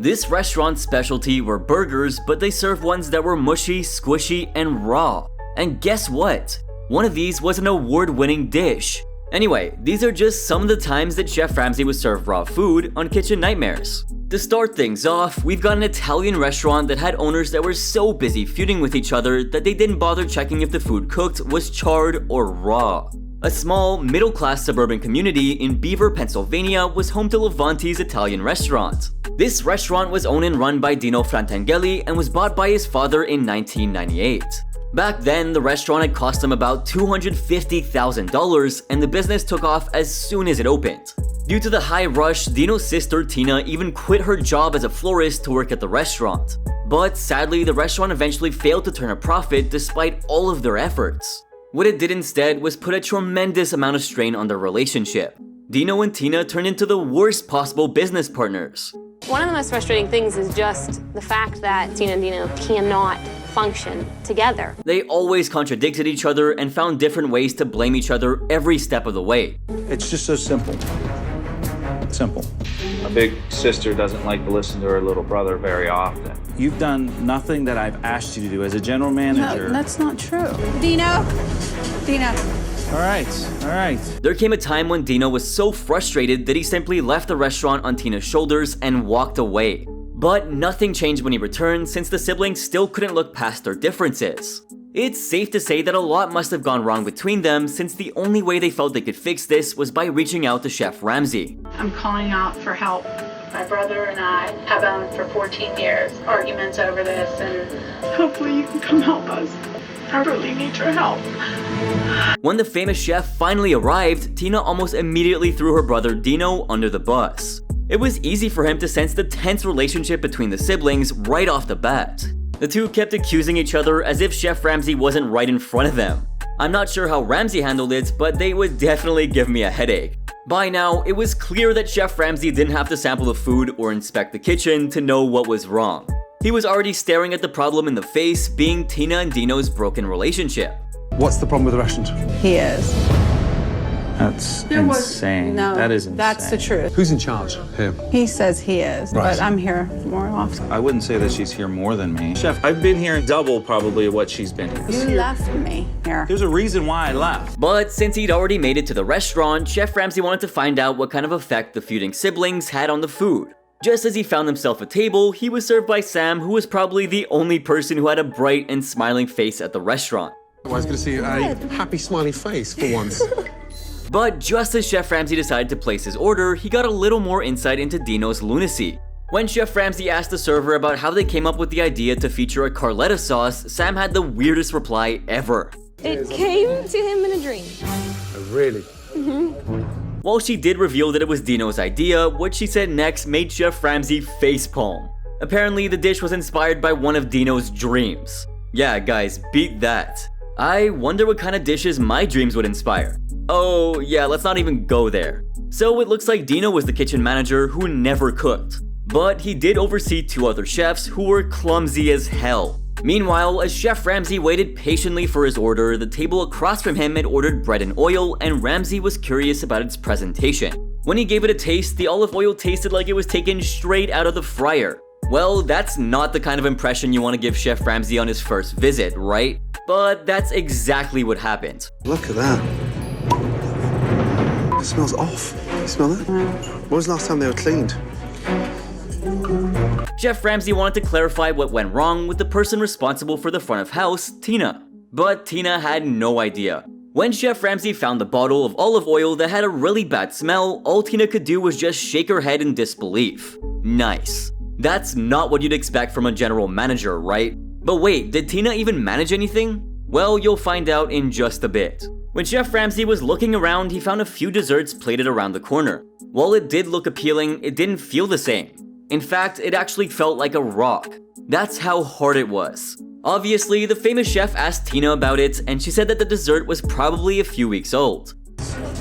This restaurant's specialty were burgers, but they served ones that were mushy, squishy, and raw. And guess what? One of these was an award-winning dish. Anyway, these are just some of the times that Chef Ramsay was served raw food on Kitchen Nightmares. To start things off, we've got an Italian restaurant that had owners that were so busy feuding with each other that they didn't bother checking if the food cooked was charred or raw. A small, middle-class suburban community in Beaver, Pennsylvania was home to Levante's Italian restaurant. This restaurant was owned and run by Dino Frantangeli and was bought by his father in 1998. Back then, the restaurant had cost him about $250,000 and the business took off as soon as it opened. Due to the high rush, Dino's sister Tina even quit her job as a florist to work at the restaurant. But sadly, the restaurant eventually failed to turn a profit despite all of their efforts. What it did instead was put a tremendous amount of strain on their relationship. Dino and Tina turned into the worst possible business partners. One of the most frustrating things is just the fact that Tina and Dino cannot function together. They always contradicted each other and found different ways to blame each other every step of the way. It's just so simple. Simple. My big sister doesn't like to listen to her little brother very often. You've done nothing that I've asked you to do as a general manager. No, that's not true. Dino! All right. There came a time when Dino was so frustrated that he simply left the restaurant on Tina's shoulders and walked away. But nothing changed when he returned since the siblings still couldn't look past their differences. It's safe to say that a lot must have gone wrong between them since the only way they felt they could fix this was by reaching out to Chef Ramsay. I'm calling out for help. My brother and I have owned for 14 years arguments over this, and hopefully you can come help us. I really need your help. When the famous chef finally arrived, Tina almost immediately threw her brother Dino under the bus. It was easy for him to sense the tense relationship between the siblings right off the bat. The two kept accusing each other as if Chef Ramsay wasn't right in front of them. I'm not sure how Ramsay handled it, but they would definitely give me a headache. By now, it was clear that Chef Ramsay didn't have to sample the food or inspect the kitchen to know what was wrong. He was already staring at the problem in the face, being Tina and Dino's broken relationship. What's the problem with the restaurant? He is. That's insane. No, that is insane. That's the truth. Who's in charge? Him. He says he is, Right. but I'm here more often. I wouldn't say that she's here more than me. Chef, I've been here double probably what she's been here. You left me here. There's a reason why I left. But since he'd already made it to the restaurant, Chef Ramsay wanted to find out what kind of effect the feuding siblings had on the food. Just as he found himself a table, he was served by Sam, who was probably the only person who had a bright and smiling face at the restaurant. I was going to see a happy, smiley face for once. But just as Chef Ramsay decided to place his order, he got a little more insight into Dino's lunacy. When Chef Ramsay asked the server about how they came up with the idea to feature a Carletta sauce, Sam had the weirdest reply ever. It came to him in a dream. Oh, really? While she did reveal that it was Dino's idea, what she said next made Chef Ramsay facepalm. Apparently, the dish was inspired by one of Dino's dreams. Yeah, guys, beat that. I wonder what kind of dishes my dreams would inspire. Oh, yeah, let's not even go there. So it looks like Dino was the kitchen manager who never cooked. But he did oversee two other chefs who were clumsy as hell. Meanwhile, as Chef Ramsay waited patiently for his order, the table across from him had ordered bread and oil, and Ramsay was curious about its presentation. When he gave it a taste, the olive oil tasted like it was taken straight out of the fryer. Well, that's not the kind of impression you want to give Chef Ramsay on his first visit, right? But that's exactly what happened. Look at that. It smells off. You smell that? When was the last time they were cleaned? Chef Ramsay wanted to clarify what went wrong with the person responsible for the front of house, Tina. But Tina had no idea. When Chef Ramsay found the bottle of olive oil that had a really bad smell, all Tina could do was just shake her head in disbelief. Nice. That's not what you'd expect from a general manager, right? But wait, did Tina even manage anything? Well, you'll find out in just a bit. When Chef Ramsay was looking around, he found a few desserts plated around the corner. While it did look appealing, it didn't feel the same. In fact, it actually felt like a rock. That's how hard it was. Obviously, the famous chef asked Tina about it, and she said that the dessert was probably a few weeks old.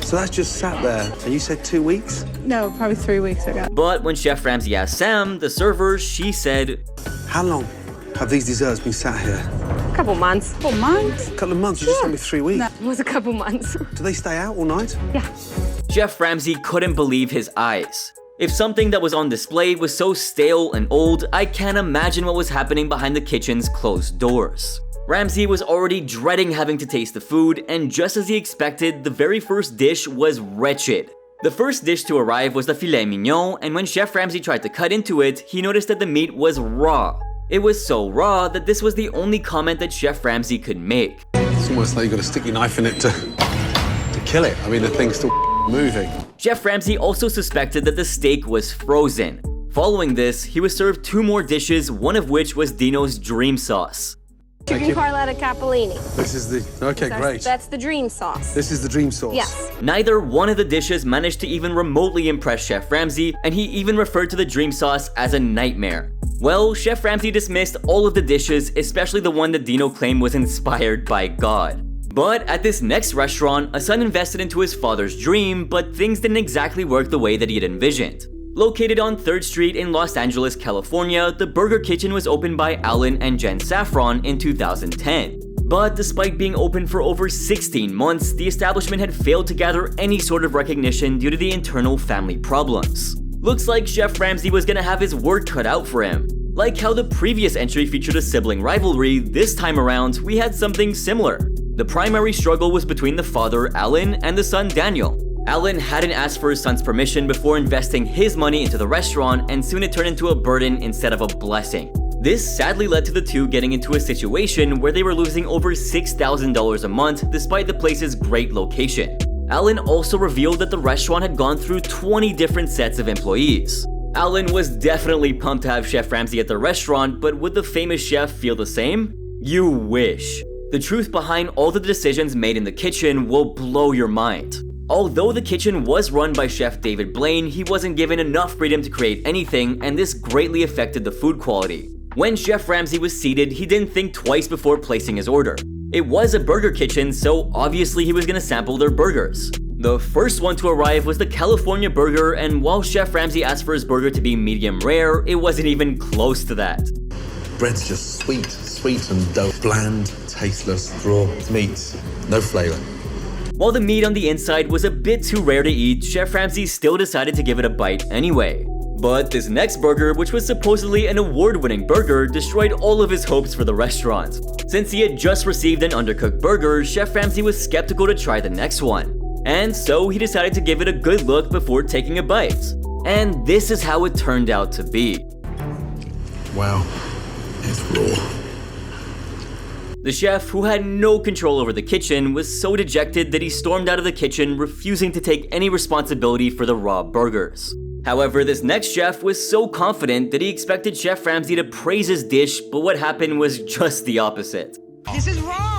So that's just sat there, and you said 2 weeks? No, probably 3 weeks ago. But when Chef Ramsay asked Sam, the server, she said, How long have these desserts been sat here? A couple months. For months? A couple of months, you just told me 3 weeks. No. It was a couple months. Do they stay out all night? Yeah. Chef Ramsay couldn't believe his eyes. If something that was on display was so stale and old, I can't imagine what was happening behind the kitchen's closed doors. Ramsay was already dreading having to taste the food, and just as he expected, the very first dish was wretched. The first dish to arrive was the filet mignon, and when Chef Ramsay tried to cut into it, he noticed that the meat was raw. It was so raw that this was the only comment that Chef Ramsay could make. It's almost like you got a sticky knife in it to kill it. I mean, the thing's still moving. Chef Ramsay also suspected that the steak was frozen. Following this, he was served 2 more dishes, one of which was Dino's dream sauce. Chicken Carlotta Capellini. This is the... Okay, great. That's the dream sauce. This is the dream sauce. Yes. Neither one of the dishes managed to even remotely impress Chef Ramsay, and he even referred to the dream sauce as a nightmare. Well, Chef Ramsay dismissed all of the dishes, especially the one that Dino claimed was inspired by God. But at this next restaurant, a son invested into his father's dream, but things didn't exactly work the way that he had envisioned. Located on 3rd Street in Los Angeles, California, the Burger Kitchen was opened by Alan and Jen Saffron in 2010. But despite being open for over 16 months, the establishment had failed to gather any sort of recognition due to the internal family problems. Looks like Chef Ramsay was gonna have his work cut out for him. Like how the previous entry featured a sibling rivalry, this time around we had something similar. The primary struggle was between the father, Alan, and the son, Daniel. Alan hadn't asked for his son's permission before investing his money into the restaurant, and soon it turned into a burden instead of a blessing. This sadly led to the two getting into a situation where they were losing over $6,000 a month despite the place's great location. Alan also revealed that the restaurant had gone through 20 different sets of employees. Alan was definitely pumped to have Chef Ramsay at the restaurant, but would the famous chef feel the same? You wish. The truth behind all the decisions made in the kitchen will blow your mind. Although the kitchen was run by Chef David Blaine, he wasn't given enough freedom to create anything, and this greatly affected the food quality. When Chef Ramsay was seated, he didn't think twice before placing his order. It was a burger kitchen, so obviously he was gonna sample their burgers. The first one to arrive was the California burger, and while Chef Ramsay asked for his burger to be medium rare, it wasn't even close to that. Bread's just sweet and dough. Bland, tasteless, raw meat, no flavor. While the meat on the inside was a bit too rare to eat, Chef Ramsay still decided to give it a bite anyway. But this next burger, which was supposedly an award-winning burger, destroyed all of his hopes for the restaurant. Since he had just received an undercooked burger, Chef Ramsay was skeptical to try the next one. And so he decided to give it a good look before taking a bite. And this is how it turned out to be. Wow, it's raw. The chef, who had no control over the kitchen, was so dejected that he stormed out of the kitchen, refusing to take any responsibility for the raw burgers. However, this next chef was so confident that he expected Chef Ramsay to praise his dish, but what happened was just the opposite. This is raw.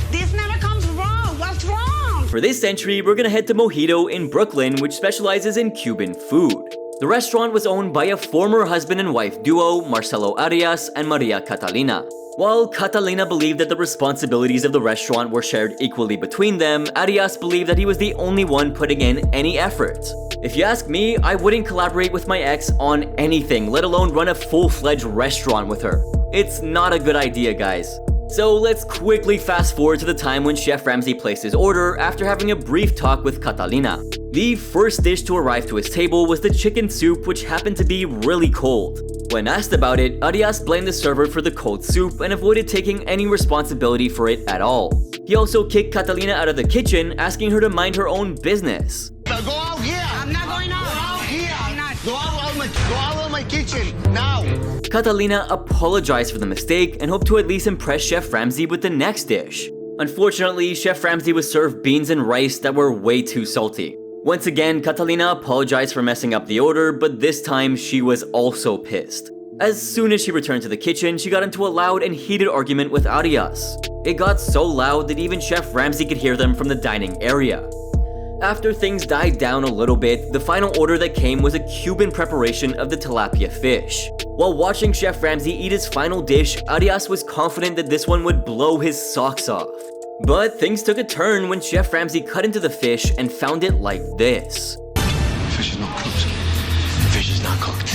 This never comes raw. What's wrong? For this entry, we're gonna head to Mojito in Brooklyn, which specializes in Cuban food. The restaurant was owned by a former husband and wife duo, Marcelo Arias and Maria Catalina. While Catalina believed that the responsibilities of the restaurant were shared equally between them, Arias believed that he was the only one putting in any effort. If you ask me, I wouldn't collaborate with my ex on anything, let alone run a full-fledged restaurant with her. It's not a good idea, guys. So let's quickly fast forward to the time when Chef Ramsay placed his order after having a brief talk with Catalina. The first dish to arrive to his table was the chicken soup, which happened to be really cold. When asked about it, Arias blamed the server for the cold soup and avoided taking any responsibility for it at all. He also kicked Catalina out of the kitchen, asking her to mind her own business. Go out here. I'm not going out. Go out here. I'm not. Go out of my kitchen now. Catalina apologized for the mistake and hoped to at least impress Chef Ramsay with the next dish. Unfortunately, Chef Ramsay was served beans and rice that were way too salty. Once again, Catalina apologized for messing up the order, but this time she was also pissed. As soon as she returned to the kitchen, she got into a loud and heated argument with Arias. It got so loud that even Chef Ramsay could hear them from the dining area. After things died down a little bit, the final order that came was a Cuban preparation of the tilapia fish. While watching Chef Ramsay eat his final dish, Arias was confident that this one would blow his socks off. But things took a turn when Chef Ramsay cut into the fish and found it like this. Fish is not cooked. Fish is not cooked.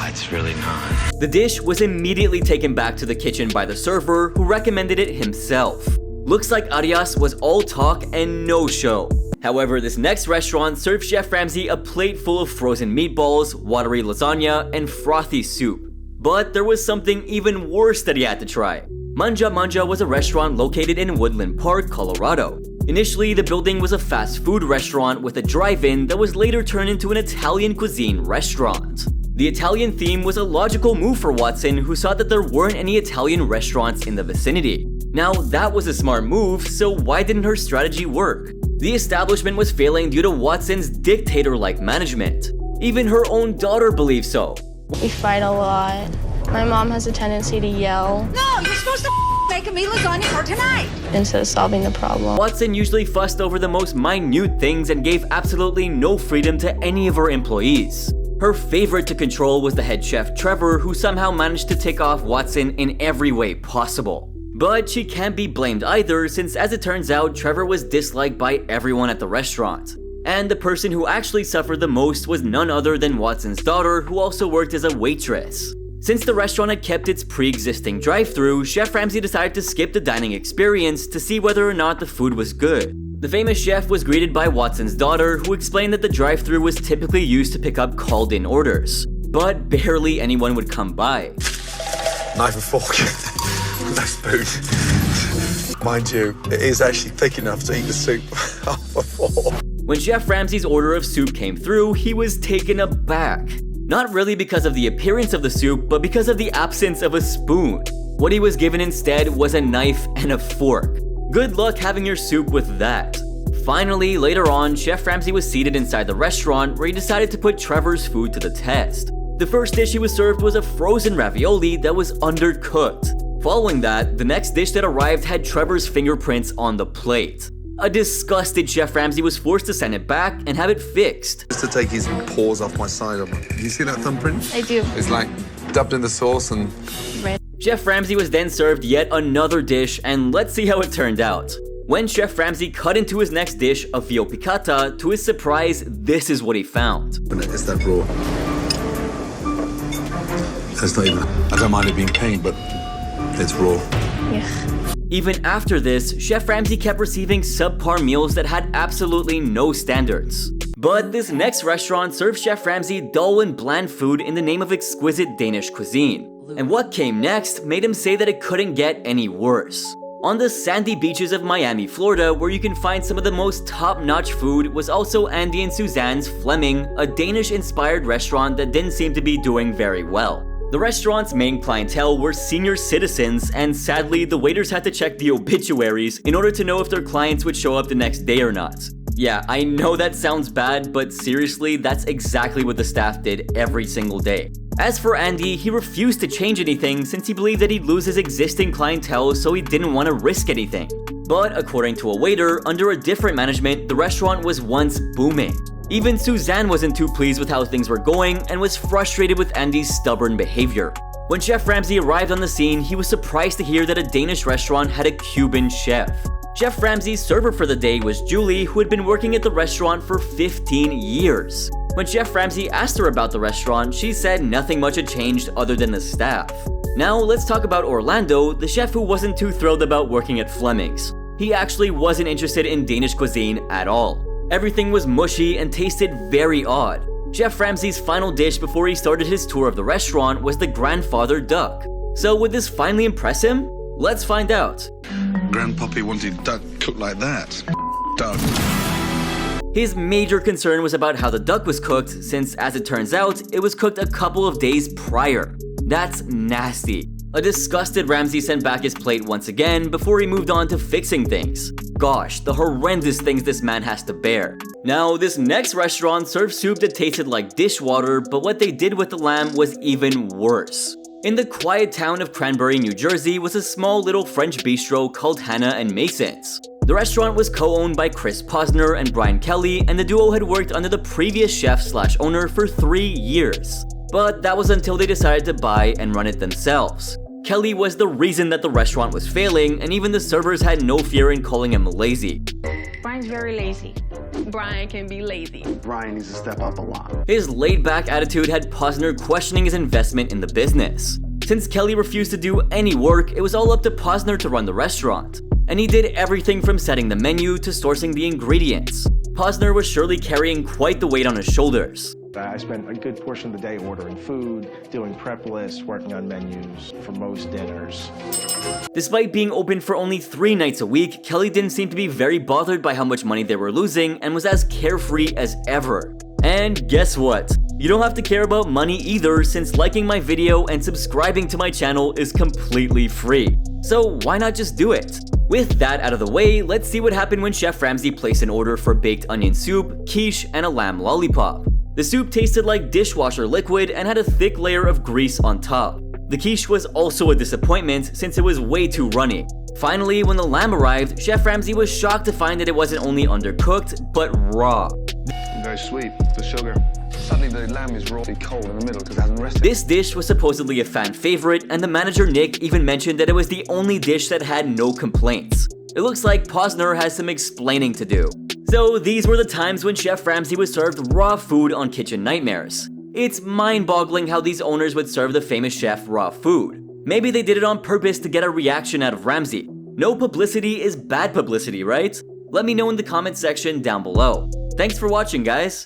It's really not. The dish was immediately taken back to the kitchen by the server, who recommended it himself. Looks like Arias was all talk and no show. However, this next restaurant served Chef Ramsay a plate full of frozen meatballs, watery lasagna, and frothy soup. But there was something even worse that he had to try. Manja Manja was a restaurant located in Woodland Park, Colorado. Initially, the building was a fast food restaurant with a drive-in that was later turned into an Italian cuisine restaurant. The Italian theme was a logical move for Watson, who saw that there weren't any Italian restaurants in the vicinity. Now, that was a smart move, so why didn't her strategy work? The establishment was failing due to Watson's dictator-like management. Even her own daughter believed so. We fight a lot. My mom has a tendency to yell. No, you're supposed to make a meal lasagna for tonight. Instead of solving the problem. Watson usually fussed over the most minute things and gave absolutely no freedom to any of her employees. Her favorite to control was the head chef Trevor, who somehow managed to tick off Watson in every way possible. But she can't be blamed either, since as it turns out, Trevor was disliked by everyone at the restaurant. And the person who actually suffered the most was none other than Watson's daughter, who also worked as a waitress. Since the restaurant had kept its pre-existing drive-thru, Chef Ramsay decided to skip the dining experience to see whether or not the food was good. The famous chef was greeted by Watson's daughter, who explained that the drive-thru was typically used to pick up called-in orders, but barely anyone would come by. Knife and fork. No spoon. Mind you, it is actually thick enough to eat the soup off a fork. When Chef Ramsay's order of soup came through, he was taken aback. Not really because of the appearance of the soup, but because of the absence of a spoon. What he was given instead was a knife and a fork. Good luck having your soup with that. Finally, later on, Chef Ramsay was seated inside the restaurant where he decided to put Trevor's food to the test. The first dish he was served was a frozen ravioli that was undercooked. Following that, the next dish that arrived had Trevor's fingerprints on the plate. A disgusted Chef Ramsay was forced to send it back and have it fixed. Just to take his paws off my side of it. Do you see that thumbprint? I do. It's like dubbed in the sauce and... Red. Chef Ramsay was then served yet another dish, and let's see how it turned out. When Chef Ramsay cut into his next dish, a veal piccata, to his surprise, this is what he found. It's that raw. It's not even... I don't mind it being pain, but it's raw. Yeah. Even after this, Chef Ramsay kept receiving subpar meals that had absolutely no standards. But this next restaurant served Chef Ramsay dull and bland food in the name of exquisite Danish cuisine. And what came next made him say that it couldn't get any worse. On the sandy beaches of Miami, Florida, where you can find some of the most top-notch food, was also Andy and Suzanne's Fleming, a Danish-inspired restaurant that didn't seem to be doing very well. The restaurant's main clientele were senior citizens, and sadly, the waiters had to check the obituaries in order to know if their clients would show up the next day or not. Yeah, I know that sounds bad, but seriously, that's exactly what the staff did every single day. As for Andy, he refused to change anything since he believed that he'd lose his existing clientele, so he didn't want to risk anything. But according to a waiter, under a different management, the restaurant was once booming. Even Suzanne wasn't too pleased with how things were going and was frustrated with Andy's stubborn behavior. When Chef Ramsay arrived on the scene, he was surprised to hear that a Danish restaurant had a Cuban chef. Chef Ramsay's server for the day was Julie, who had been working at the restaurant for 15 years. When Chef Ramsay asked her about the restaurant, she said nothing much had changed other than the staff. Now let's talk about Orlando, the chef who wasn't too thrilled about working at Fleming's. He actually wasn't interested in Danish cuisine at all. Everything was mushy and tasted very odd. Chef Ramsay's final dish before he started his tour of the restaurant was the grandfather duck. So would this finally impress him? Let's find out. Grandpappy wanted duck cooked like that. Duck. His major concern was about how the duck was cooked, since as it turns out, it was cooked a couple of days prior. That's nasty. A disgusted Ramsay sent back his plate once again before he moved on to fixing things. Gosh, the horrendous things this man has to bear. Now, this next restaurant served soup that tasted like dishwater, but what they did with the lamb was even worse. In the quiet town of Cranberry, New Jersey was a small little French bistro called Hannah and Mason's. The restaurant was co-owned by Chris Posner and Brian Kelly, and the duo had worked under the previous chef/owner for 3 years. But that was until they decided to buy and run it themselves. Kelly was the reason that the restaurant was failing, and even the servers had no fear in calling him lazy. Brian's very lazy. Brian can be lazy. Brian needs to step up a lot. His laid-back attitude had Posner questioning his investment in the business. Since Kelly refused to do any work, it was all up to Posner to run the restaurant. And he did everything from setting the menu to sourcing the ingredients. Posner was surely carrying quite the weight on his shoulders. I spent a good portion of the day ordering food, doing prep lists, working on menus for most dinners. Despite being open for only 3 nights a week, Kelly didn't seem to be very bothered by how much money they were losing and was as carefree as ever. And guess what? You don't have to care about money either, since liking my video and subscribing to my channel is completely free. So why not just do it? With that out of the way, let's see what happened when Chef Ramsay placed an order for baked onion soup, quiche, and a lamb lollipop. The soup tasted like dishwasher liquid and had a thick layer of grease on top. The quiche was also a disappointment since it was way too runny. Finally, when the lamb arrived, Chef Ramsay was shocked to find that it wasn't only undercooked, but raw. Very sweet, the sugar. Suddenly the lamb is rawly cold in the middle because it hasn't rested. This dish was supposedly a fan favorite, and the manager Nick even mentioned that it was the only dish that had no complaints. It looks like Posner has some explaining to do. So these were the times when Chef Ramsay was served raw food on Kitchen Nightmares. It's mind-boggling how these owners would serve the famous chef raw food. Maybe they did it on purpose to get a reaction out of Ramsay. No publicity is bad publicity, right? Let me know in the comment section down below. Thanks for watching, guys.